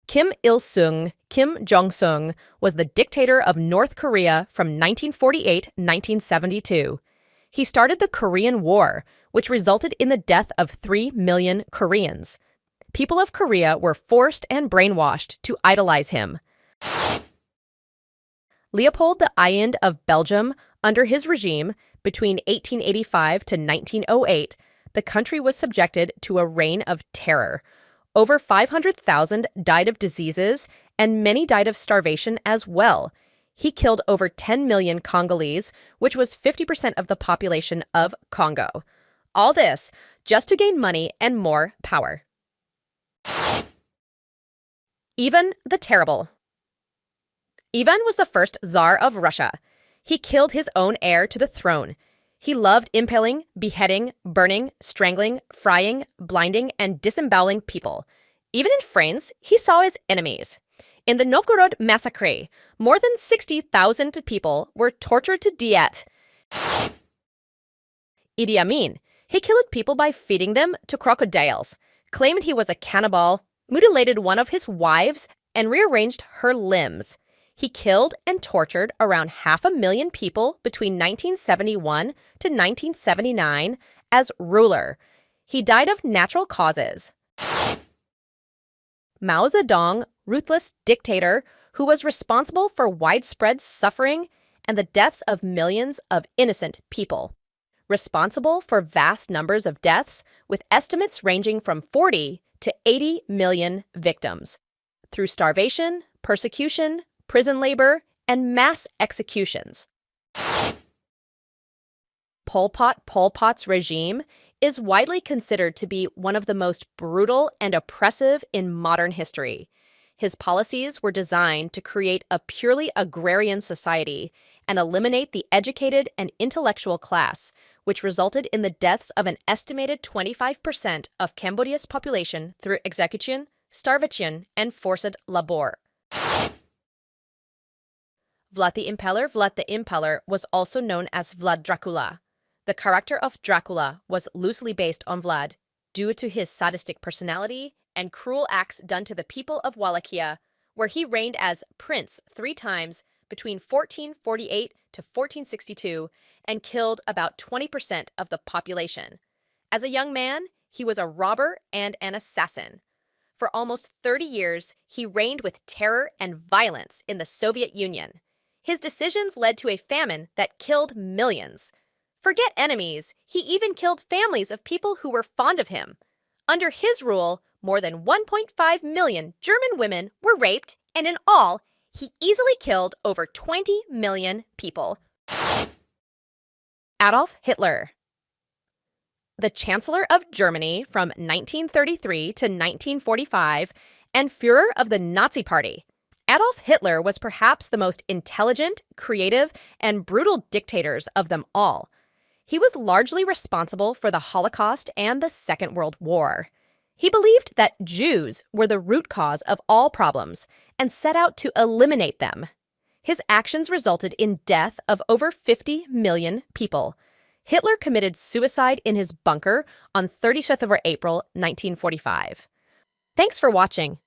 Kim Il-sung, Kim Jong-sung, was the dictator of North Korea from 1948-1972. He started the Korean War, which resulted in the death of 3 million Koreans. People of Korea were forced and brainwashed to idolize him. Leopold II of Belgium, under his regime, between 1885 to 1908, the country was subjected to a reign of terror. Over 500,000 died of diseases, and many died of starvation as well. He killed over 10 million Congolese, which was 50% of the population of Congo. All this just to gain money and more power. Ivan the Terrible. Ivan was the first Tsar of Russia. He killed his own heir to the throne. He loved impaling, beheading, burning, strangling, frying, blinding, and disemboweling people. Even in France, he saw his enemies. In the Novgorod massacre, more than 60,000 people were tortured to death. Idi Amin, he killed people by feeding them to crocodiles, claimed he was a cannibal, mutilated one of his wives, and rearranged her limbs. He killed and tortured around 500,000 people between 1971 to 1979 as ruler. He died of natural causes. Mao Zedong, ruthless dictator who was responsible for widespread suffering and the deaths of millions of innocent people. Responsible for vast numbers of deaths, with estimates ranging from 40 to 80 million victims, through starvation, persecution, prison labor, and mass executions. Pol Pot's regime is widely considered to be one of the most brutal and oppressive in modern history. His policies were designed to create a purely agrarian society and eliminate the educated and intellectual class, which resulted in the deaths of an estimated 25% of Cambodia's population through execution, starvation, and forced labor. Vlad the Impaler was also known as Vlad Dracula. The character of Dracula was loosely based on Vlad due to his sadistic personality and cruel acts done to the people of Wallachia, where he reigned as prince 3 times between 1448 to 1462 and killed about 20% of the population. As a young man, he was a robber and an assassin. For almost 30 years, he reigned with terror and violence in the Soviet Union. His decisions led to a famine that killed millions. Forget enemies, he even killed families of people who were fond of him. Under his rule, more than 1.5 million German women were raped, and in all, he easily killed over 20 million people. Adolf Hitler. The Chancellor of Germany from 1933 to 1945 and Führer of the Nazi Party. Adolf Hitler was perhaps the most intelligent, creative, and brutal dictators of them all. He was largely responsible for the Holocaust and the Second World War. He believed that Jews were the root cause of all problems and set out to eliminate them. His actions resulted in death of over 50 million people. Hitler committed suicide in his bunker on 30th of April, 1945. Thanks for watching.